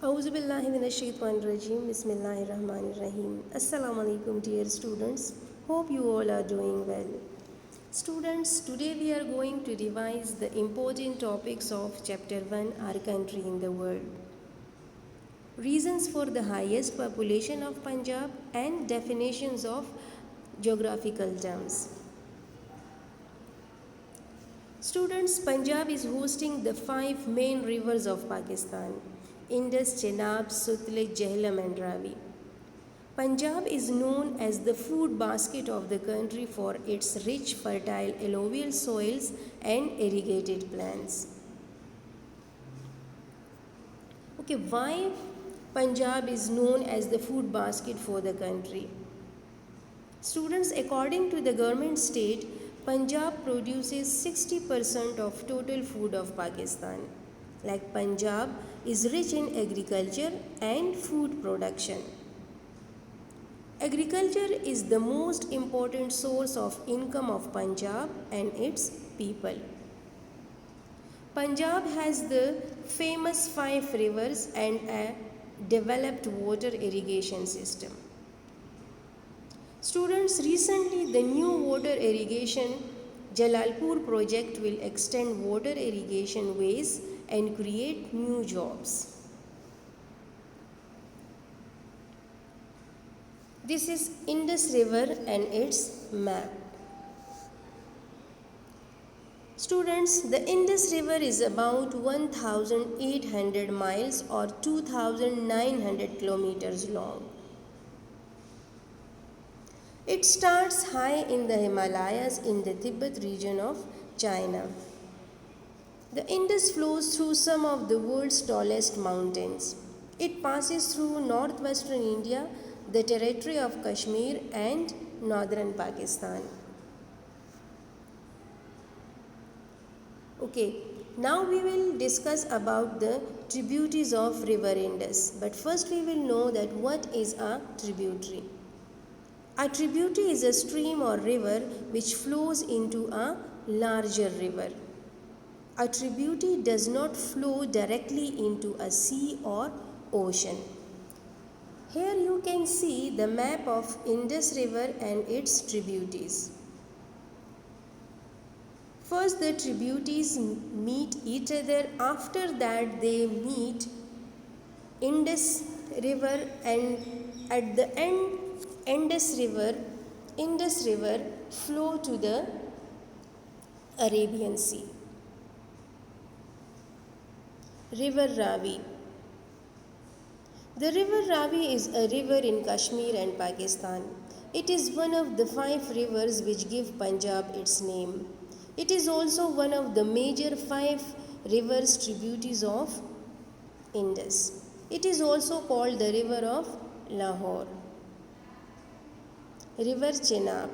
Auzubillahiminash-shaytanir-rajeem. Bismillahir-rahmanir-rahim. Assalamu alaikum, dear students. Hope you all are doing well. Students, today we are going to revise the important topics of Chapter 1, Our Country in the World. Reasons for the highest population of Punjab and definitions of geographical terms. Students, Punjab is hosting the 5 main rivers of Pakistan: Indus, Chenab, Sutlej, Jhelum and Ravi. Punjab is known as the food basket of the country for its rich, fertile, alluvial soils and irrigated plants. Okay, why Punjab is known as the food basket for the country? Students, according to the government state, Punjab produces 60% of total food of Pakistan. Like Punjab is rich in agriculture and food production. Agriculture is the most important source of income of Punjab and its people. Punjab has the famous 5 rivers and a developed water irrigation system. Students, recently the new water irrigation Jalalpur project will extend water irrigation ways and create new jobs. This is Indus River and its map. Students, the Indus River is about 1,800 miles or 2,900 kilometers long. It starts high in the Himalayas in the Tibet region of China. The Indus flows through some of the world's tallest mountains. It passes through northwestern India, the territory of Kashmir and northern Pakistan. Okay, now we will discuss about the tributaries of river Indus. But first we will know that what is a tributary. A tributary is a stream or river which flows into a larger river. A tributary does not flow directly into a sea or ocean. Here you can see the map of Indus River and its tributaries. First the tributaries meet each other. After that they meet Indus River, and at the end Indus River flow to the Arabian Sea. River Ravi. The river Ravi is a river in Kashmir and Pakistan. It is one of the 5 rivers which give Punjab its name. It is also one of the major 5 rivers tributaries of Indus. It is also called the river of Lahore. River Chenab.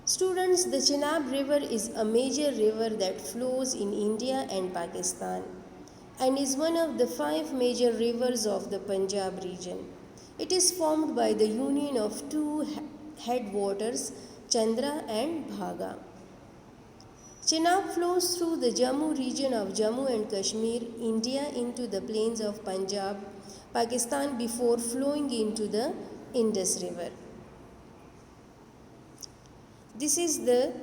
Students, the Chenab River is a major river that flows in India and Pakistan and is one of the 5 major rivers of the Punjab region. It is formed by the union of 2 headwaters, Chandra and Bhaga. Chenab flows through the Jammu region of Jammu and Kashmir, India, into the plains of Punjab, Pakistan, before flowing into the Indus River. This is the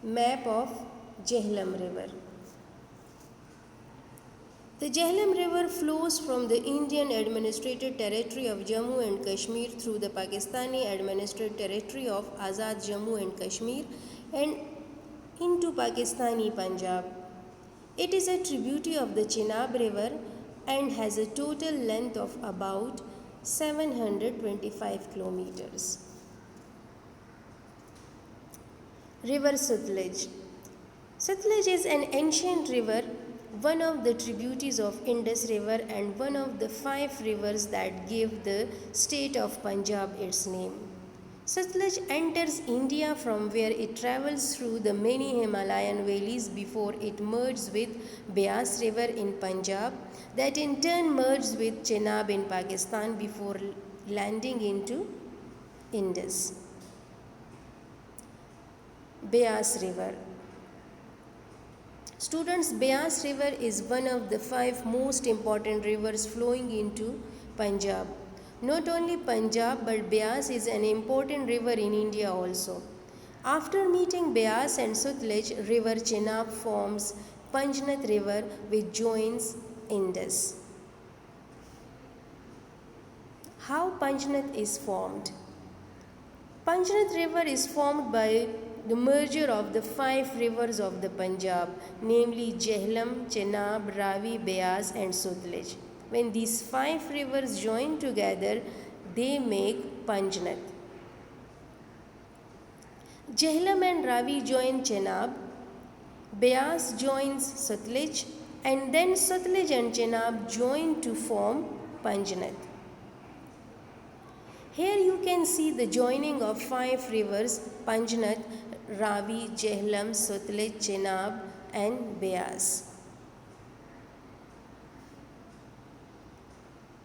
map of Jhelum River. The Jhelum River flows from the Indian administrative territory of Jammu and Kashmir through the Pakistani administrative territory of Azad Jammu and Kashmir and into Pakistani Punjab. It is a tributary of the Chenab River and has a total length of about 725 kilometers. River Sutlej. Sutlej is an ancient river, one of the tributaries of Indus River and one of the 5 rivers that give the state of Punjab its name. Sutlej enters India from where it travels through the many Himalayan valleys before it merges with Beas River in Punjab, that in turn merges with Chenab in Pakistan before landing into Indus. Beas River. Students, Beas River is one of the 5 most important rivers flowing into Punjab. Not only Punjab but Beas is an important river in India also. After meeting Beas and Sutlej, river Chenab forms Panjnath River which joins Indus. How Panjnath is formed? Panjnath River is formed by the merger of the 5 rivers of the Punjab, namely Jhelum, Chenab, Ravi, Beas and Sutlej. When these 5 rivers join together, they make Panjnath. Jhelum and Ravi join Chenab, Beas joins Sutlej, and then Sutlej and Chenab join to form Panjnath. Here you can see the joining of 5 rivers Panjnath, Ravi, Jhelum, Sutlej, Chenab and Beas.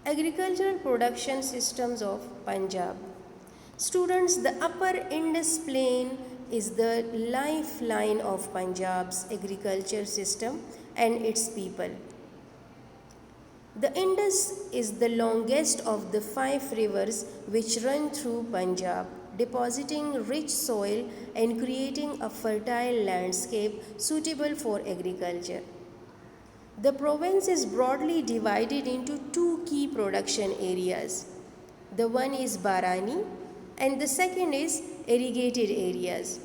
Agricultural production systems of Punjab. Students, the upper Indus plain is the lifeline of Punjab's agriculture system and its people. The Indus is the longest of the 5 rivers which run through Punjab, depositing rich soil and creating a fertile landscape suitable for agriculture. The province is broadly divided into 2 key production areas. The one is Barani and the second is irrigated areas.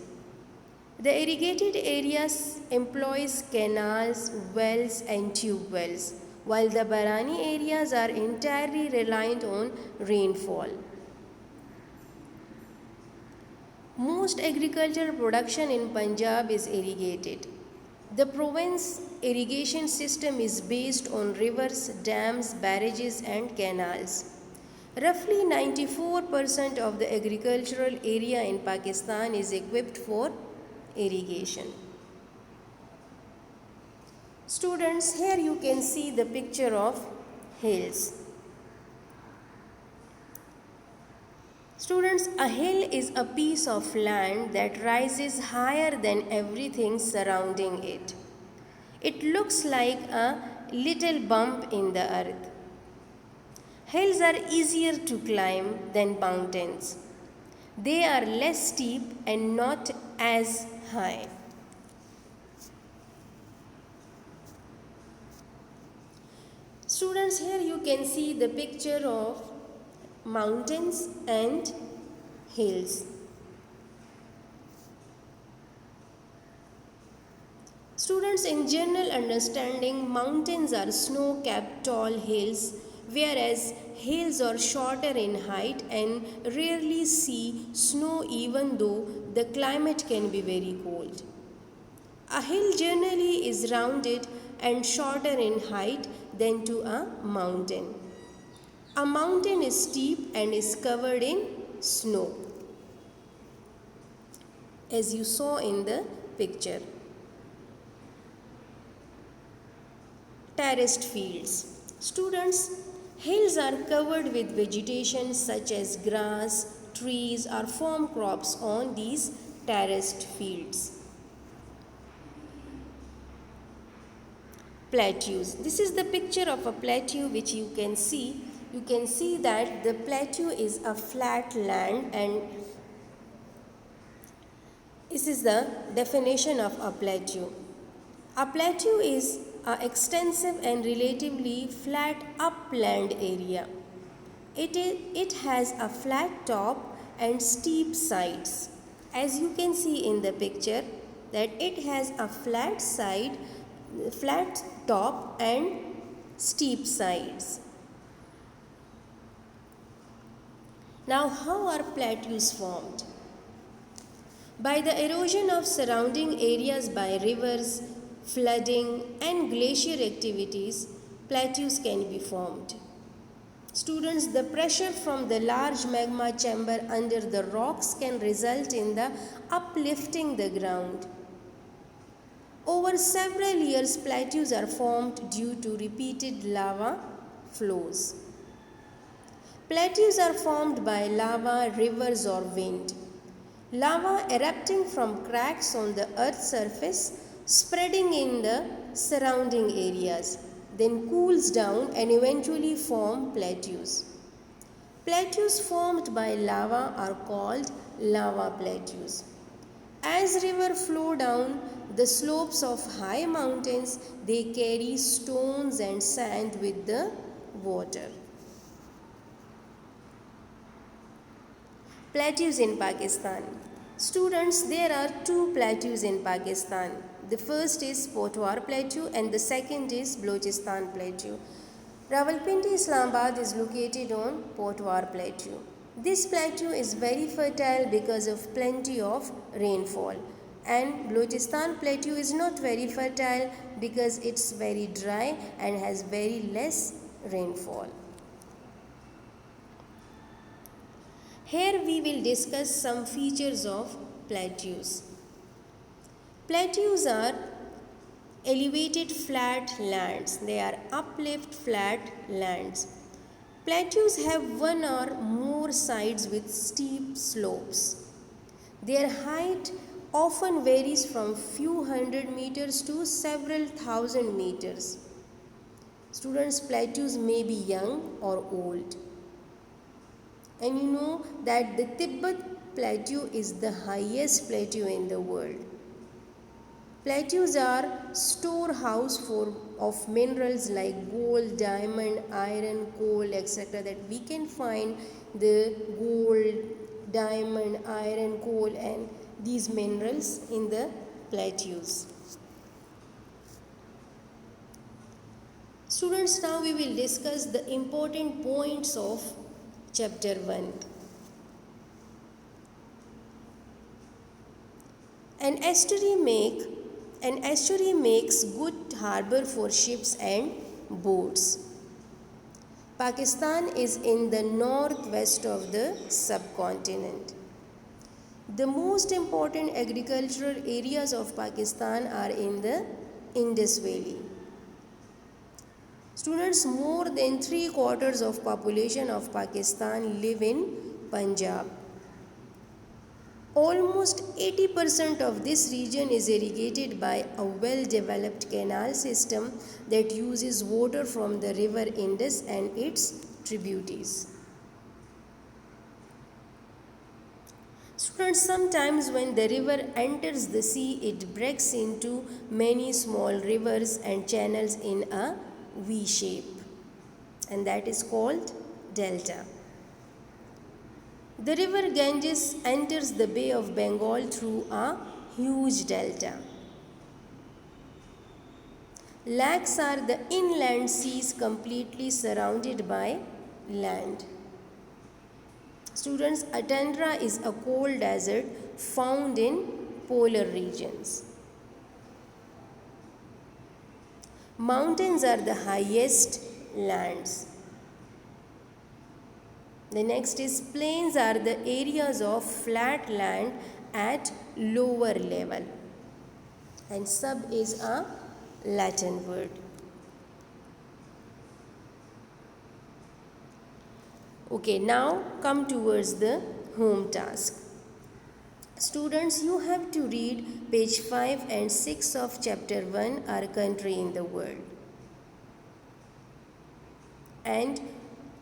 The irrigated areas employs canals, wells and tube wells, while the Barani areas are entirely reliant on rainfall. Most agricultural production in Punjab is irrigated. The province irrigation system is based on rivers, dams, barrages and canals. Roughly 94% of the agricultural area in Pakistan is equipped for irrigation. Students, here you can see the picture of hills. Students, a hill is a piece of land that rises higher than everything surrounding it. It looks like a little bump in the earth. Hills are easier to climb than mountains. They are less steep and not as high. Students, here you can see the picture of mountains and hills. Students, in general understanding, mountains are snow-capped tall hills, whereas hills are shorter in height and rarely see snow even though the climate can be very cold. A hill generally is rounded and shorter in height than to a mountain. A mountain is steep and is covered in snow, as you saw in the picture. Terraced fields. Students, hills are covered with vegetation such as grass, trees or farm crops on these terraced fields. Plateaus. This is the picture of a plateau which you can see. You can see that the plateau is a flat land, and this is the definition of a plateau. A plateau is an extensive and relatively flat upland area. It has a flat top and steep sides. As you can see in the picture that it has a flat top and steep sides. Now, how are plateaus formed? By the erosion of surrounding areas by rivers, flooding and glacier activities, plateaus can be formed. Students, the pressure from the large magma chamber under the rocks can result in the uplifting the ground. Over several years, plateaus are formed due to repeated lava flows. Plateaus are formed by lava, rivers or wind. Lava erupting from cracks on the earth's surface spreading in the surrounding areas, then cools down and eventually form plateaus. Plateaus formed by lava are called lava plateaus. As rivers flow down the slopes of high mountains, they carry stones and sand with the water. Plateaus in Pakistan. Students, there are two plateaus in Pakistan. The first is Potwar Plateau and the second is Balochistan Plateau. Rawalpindi, Islamabad is located on Potwar Plateau. This plateau is very fertile because of plenty of rainfall, and Balochistan Plateau is not very fertile because it's very dry and has very less rainfall. Here we will discuss some features of plateaus. Plateaus are elevated flat lands. They are uplift flat lands. Plateaus have one or more sides with steep slopes. Their height often varies from few hundred meters to several thousand meters. Students, plateaus may be young or old. And you know that the Tibet Plateau is the highest plateau in the world. Plateaus are storehouse of minerals like gold, diamond, iron, coal, etc. that we can find the gold, diamond, iron, coal and these minerals in the plateaus. Students, now we will discuss the important points of Chapter 1. An estuary makes good harbor for ships and boats. Pakistan is in the northwest of the subcontinent. The most important agricultural areas of Pakistan are in the Indus Valley. Students, more than 3/4 of population of Pakistan live in Punjab. Almost 80% of this region is irrigated by a well-developed canal system that uses water from the river Indus and its tributaries. Students, sometimes when the river enters the sea, it breaks into many small rivers and channels in a V shape, and that is called delta. The river Ganges enters the Bay of Bengal through a huge delta. Lakes are the inland seas completely surrounded by land. Students, a tundra is a cold desert found in polar regions. Mountains are the highest lands. The next is plains are the areas of flat land at lower level. And sub is a Latin word. Okay, now come towards the home task. Students, you have to read page 5 and 6 of chapter 1, Our Country in the World. And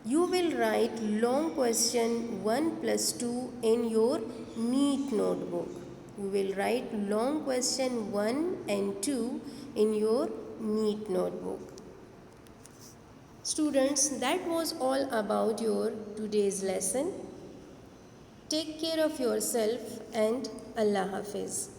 you will write long question 1 plus 2 in your neat notebook. You will write long question 1 and 2 in your neat notebook. Students, that was all about your today's lesson. Take care of yourself and Allah Hafiz.